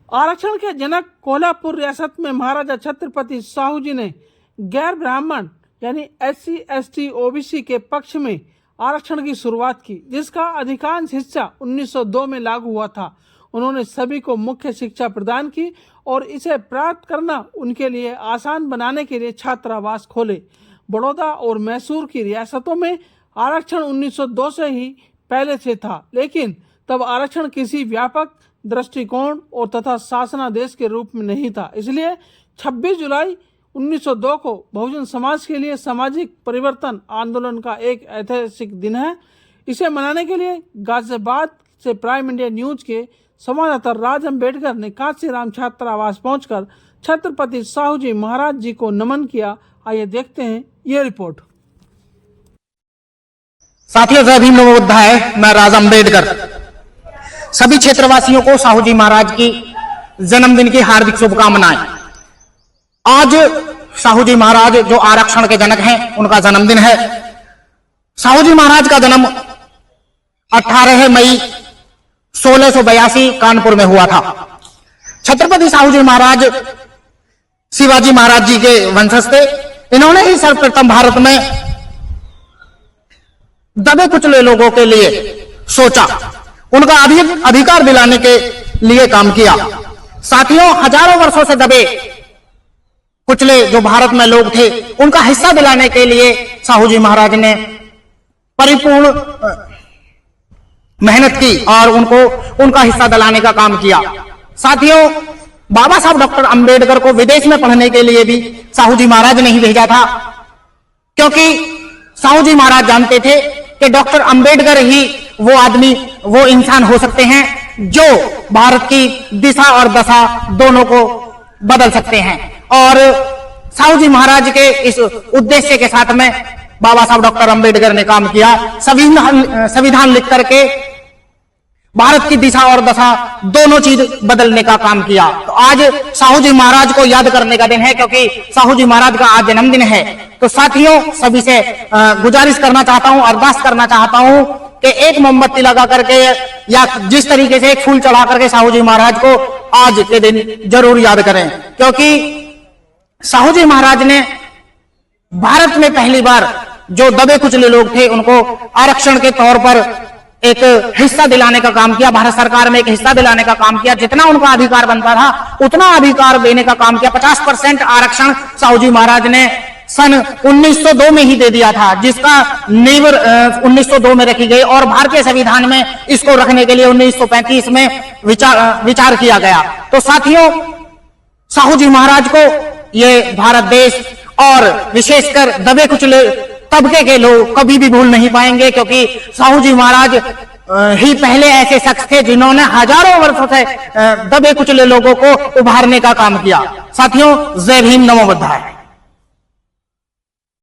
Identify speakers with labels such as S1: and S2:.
S1: आरक्षण के जनक कोल्हापुर रियासत में महाराजा छत्रपति साहू जी ने गैर ब्राह्मण यानी SC ST OBC के पक्ष में आरक्षण की शुरुआत की, जिसका अधिकांश हिस्सा 1902 में लागू हुआ था। उन्होंने सभी को मुख्य शिक्षा प्रदान की और इसे प्राप्त करना उनके लिए आसान बनाने के लिए छात्रावास खोले। बड़ौदा और मैसूर की रियासतों में आरक्षण 1902 से ही पहले से था, लेकिन तब आरक्षण किसी व्यापक दृष्टिकोण और तथा शासनादेश के रूप में नहीं था। इसलिए 26 जुलाई 1902 को बहुजन समाज के लिए सामाजिक परिवर्तन आंदोलन का एक ऐतिहासिक दिन है। इसे मनाने के लिए गाजियाबाद से प्राइम इंडिया न्यूज के संवाददाता राज अम्बेडकर ने कांशीराम छात्रावास पहुंचकर छत्रपति साहू जी महाराज जी को नमन किया। आइए देखते हैं ये रिपोर्ट।
S2: साथियों, जय भीम नमो बुद्धाय। मैं राज अम्बेडकर सभी क्षेत्रवासियों को साहू जी महाराज की जन्मदिन की हार्दिक शुभकामनाएं। आज साहू जी महाराज जो आरक्षण के जनक हैं, उनका जन्मदिन है। साहू जी महाराज का जन्म 18 मई 1682 कानपुर में हुआ था। छत्रपति साहू जी महाराज शिवाजी महाराज जी के वंशज थे। इन्होंने ही सर्वप्रथम भारत में दबे कुचले लोगों के लिए सोचा, उनका अधिकार दिलाने के लिए काम किया। साथियों, हजारों वर्षों से दबे कुचले जो भारत में लोग थे, उनका हिस्सा दिलाने के लिए साहू जी महाराज ने परिपूर्ण मेहनत की और उनका हिस्सा दिलाने का काम किया। साथियों, बाबा साहब डॉक्टर अंबेडकर को विदेश में पढ़ने के लिए भी साहू जी महाराज ने ही भेजा था, क्योंकि साहू जी महाराज जानते थे कि डॉक्टर अंबेडकर ही वो आदमी, वो इंसान हो सकते हैं जो भारत की दिशा और दशा दोनों को बदल सकते हैं। और साहू जी महाराज के इस उद्देश्य के साथ में बाबा साहब डॉक्टर अंबेडकर ने काम किया। संविधान लिख करके भारत की दिशा और दशा दोनों चीज बदलने का काम किया। तो आज साहू जी महाराज को याद करने का दिन है, क्योंकि साहू जी महाराज का आज जन्मदिन है। तो साथियों, सभी से गुजारिश करना चाहता हूं, अरदास करना चाहता हूं कि एक मोमबत्ती लगा करके या जिस तरीके से एक फूल चढ़ा करके साहू जी महाराज को आज के दिन जरूर याद करें, क्योंकि साहू जी महाराज ने भारत में पहली बार जो दबे कुचले लोग थे उनको आरक्षण के तौर पर एक हिस्सा दिलाने का काम किया। भारत सरकार में एक हिस्सा दिलाने का काम किया। जितना उनका अधिकार बनता था उतना अधिकार देने का काम किया। 50% आरक्षण साहू जी महाराज ने सन 1902 में ही दे दिया था, जिसका नींव 1902 में रखी गई और भारतीय संविधान में इसको रखने के लिए 1935 में विचार किया गया। तो साथियों, साहू जी महाराज को ये भारत देश और विशेषकर दबे कुचले तबके के लोग कभी भी भूल नहीं पाएंगे, क्योंकि साहू जी महाराज ही पहले ऐसे शख्स थे जिन्होंने हजारों वर्षों से दबे कुचले लोगों को उभारने का काम किया। साथियों, जय भीम नमो बुद्धाय।